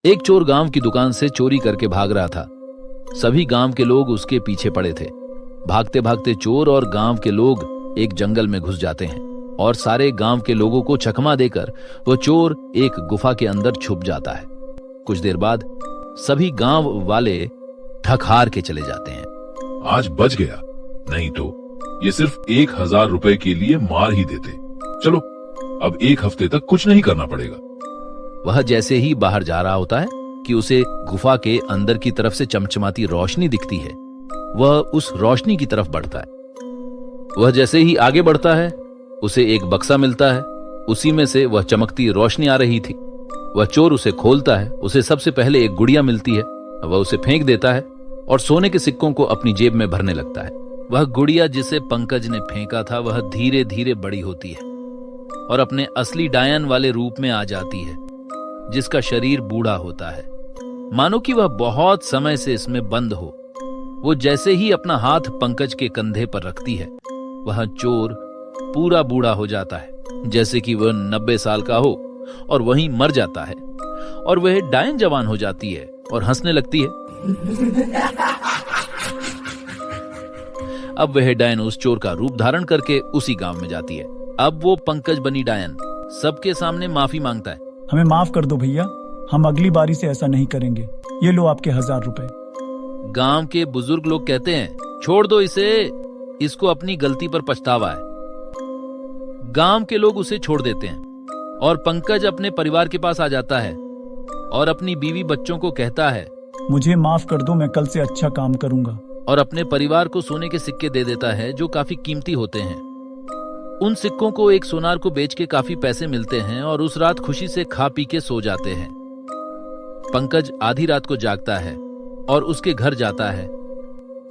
एक चोर गांव की दुकान से चोरी करके भाग रहा था। सभी गांव के लोग उसके पीछे पड़े थे। भागते भागते चोर और गांव के लोग एक जंगल में घुस जाते हैं और सारे गांव के लोगों को चकमा देकर वह चोर एक गुफा के अंदर छुप जाता है। कुछ देर बाद सभी गांव वाले थक हार के चले जाते हैं। आज बच गया, नहीं तो ये सिर्फ 1000 रुपए के लिए मार ही देते। चलो अब 1 हफ्ते तक कुछ नहीं करना पड़ेगा। वह जैसे ही बाहर जा रहा होता है कि उसे गुफा के अंदर की तरफ से चमचमाती रोशनी दिखती है। वह उस रोशनी की तरफ बढ़ता है। वह जैसे ही आगे बढ़ता है उसे एक बक्सा मिलता है। उसी में से वह चमकती रोशनी आ रही थी। वह चोर उसे खोलता है। उसे सबसे पहले एक गुड़िया मिलती है। वह उसे फेंक देता है और सोने के सिक्कों को अपनी जेब में भरने लगता है। वह गुड़िया जिसे पंकज ने फेंका था वह धीरे धीरे बड़ी होती है और अपने असली डायन वाले रूप में आ जाती है, जिसका शरीर बूढ़ा होता है, मानो कि वह बहुत समय से इसमें बंद हो। वो जैसे ही अपना हाथ पंकज के कंधे पर रखती है वह चोर पूरा बूढ़ा हो जाता है, जैसे कि वह 90 साल का हो, और वहीं मर जाता है और वह डायन जवान हो जाती है और हंसने लगती है। अब वह डायन उस चोर का रूप धारण करके उसी गांव में जाती है। अब वो पंकज बनी डायन सबके सामने माफी मांगता है। हमें माफ कर दो भैया, हम अगली बारी से ऐसा नहीं करेंगे। ये लो आपके 1000 रुपए। गांव के बुजुर्ग लोग कहते हैं, छोड़ दो इसे, इसको अपनी गलती पर पछतावा है। गांव के लोग उसे छोड़ देते हैं और पंकज अपने परिवार के पास आ जाता है और अपनी बीवी बच्चों को कहता है, मुझे माफ कर दो, मैं कल से अच्छा काम करूंगा। और अपने परिवार को सोने के सिक्के दे देता है जो काफी कीमती होते हैं। उन सिक्कों को एक सोनार को बेच के काफी पैसे मिलते हैं और उस रात खुशी से खा पी के सो जाते हैं। पंकज आधी रात को जागता है और उसके घर जाता है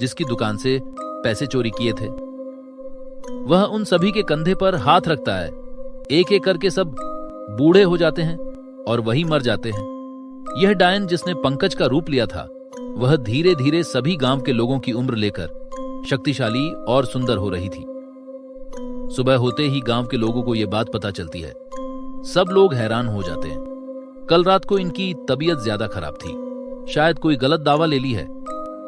जिसकी दुकान से पैसे चोरी किए थे। वह उन सभी के कंधे पर हाथ रखता है। एक एक करके सब बूढ़े हो जाते हैं और वही मर जाते हैं। यह डायन जिसने पंकज का रूप लिया था वह धीरे धीरे सभी गांव के लोगों की उम्र लेकर शक्तिशाली और सुंदर हो रही थी। सुबह होते ही गांव के लोगों को यह बात पता चलती है। सब लोग हैरान हो जाते हैं। कल रात को इनकी तबीयत ज्यादा खराब थी। शायद कोई गलत दावा ले ली है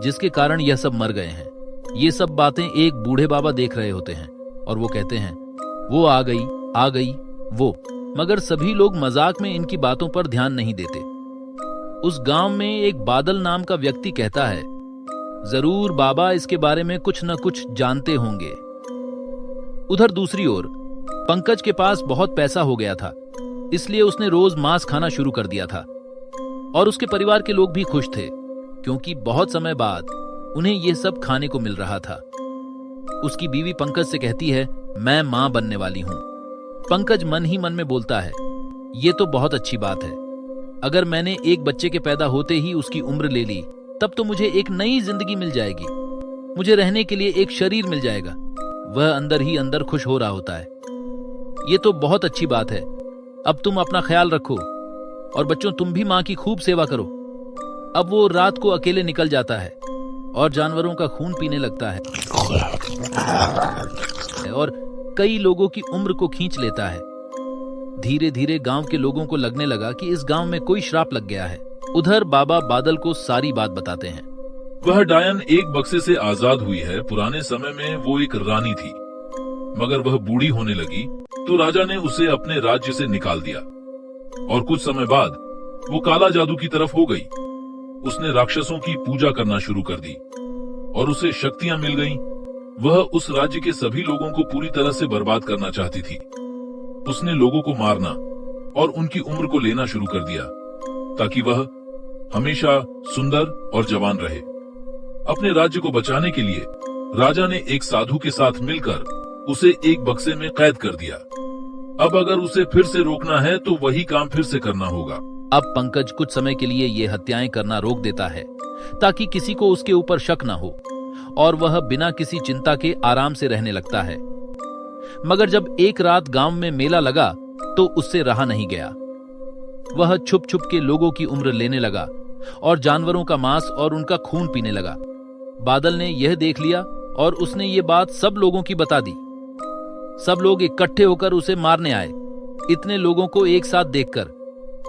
जिसके कारण यह सब मर गए हैं। ये सब बातें एक बूढ़े बाबा देख रहे होते हैं और वो कहते हैं, वो आ गई वो। मगर सभी लोग मजाक में इनकी बातों पर ध्यान नहीं देते। उस गांव में एक बादल नाम का व्यक्ति कहता है, जरूर बाबा इसके बारे में कुछ न कुछ जानते होंगे। उधर दूसरी ओर पंकज के पास बहुत पैसा हो गया था, इसलिए उसने रोज मांस खाना शुरू कर दिया था और उसके परिवार के लोग भी खुश थे क्योंकि बहुत समय बाद उन्हें यह सब खाने को मिल रहा था। उसकी बीवी पंकज से कहती है, मैं मां बनने वाली हूं। पंकज मन ही मन में बोलता है, ये तो बहुत अच्छी बात है। अगर मैंने एक बच्चे के पैदा होते ही उसकी उम्र ले ली तब तो मुझे एक नई जिंदगी मिल जाएगी। मुझे रहने के लिए एक शरीर मिल जाएगा। वह अंदर ही अंदर खुश हो रहा होता है। ये तो बहुत अच्छी बात है। अब तुम अपना ख्याल रखो और बच्चों तुम भी मां की खूब सेवा करो। अब वो रात को अकेले निकल जाता है और जानवरों का खून पीने लगता है और कई लोगों की उम्र को खींच लेता है। धीरे धीरे गांव के लोगों को लगने लगा कि इस गांव में कोई श्राप लग गया है। उधर बाबा बादल को सारी बात बताते हैं। वह डायन एक बक्से से आजाद हुई है। पुराने समय में वो एक रानी थी, मगर वह बूढ़ी होने लगी तो राजा ने उसे अपने राज्य से निकाल दिया और कुछ समय बाद वो काला जादू की तरफ हो गई। उसने राक्षसों की पूजा करना शुरू कर दी और उसे शक्तियां मिल गईं। वह उस राज्य के सभी लोगों को पूरी तरह से बर्बाद करना चाहती थी। उसने लोगों को मारना और उनकी उम्र को लेना शुरू कर दिया ताकि वह हमेशा सुंदर और जवान रहे। अपने राज्य को बचाने के लिए राजा ने एक साधु के साथ मिलकर उसे एक बक्से में कैद कर दिया। अब अगर उसे फिर से रोकना है तो वही काम फिर से करना होगा। अब पंकज कुछ समय के लिए ये हत्याएं करना रोक देता है ताकि किसी को उसके ऊपर शक न हो और वह बिना किसी चिंता के आराम से रहने लगता है। मगर जब एक रात गांव में मेला लगा तो उससे रहा नहीं गया। वह छुप छुप के लोगों की उम्र लेने लगा और जानवरों का मांस और उनका खून पीने लगा। बादल ने यह देख लिया और उसने ये बात सब लोगों की बता दी। सब लोग इकट्ठे होकर उसे मारने आए। इतने लोगों को एक साथ देखकर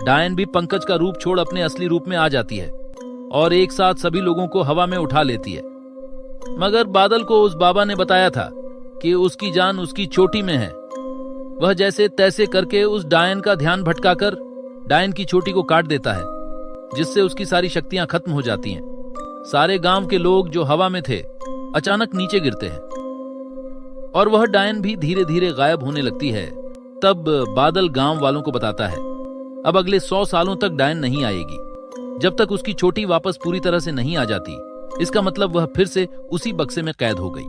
डायन भी पंकज का रूप छोड़ अपने असली रूप में आ जाती है और एक साथ सभी लोगों को हवा में उठा लेती है। मगर बादल को उस बाबा ने बताया था कि उसकी जान उसकी चोटी में है। वह जैसे तैसे करके उस डायन का ध्यान भटकाकर डायन की चोटी को काट देता है, जिससे उसकी सारी शक्तियां खत्म हो जाती हैं। सारे गांव के लोग जो हवा में थे अचानक नीचे गिरते हैं और वह डायन भी धीरे धीरे गायब होने लगती है। तब बादल गांव वालों को बताता है अब अगले 100 सालों तक डायन नहीं आएगी, जब तक उसकी चोटी वापस पूरी तरह से नहीं आ जाती। इसका मतलब वह फिर से उसी बक्से में कैद हो गई।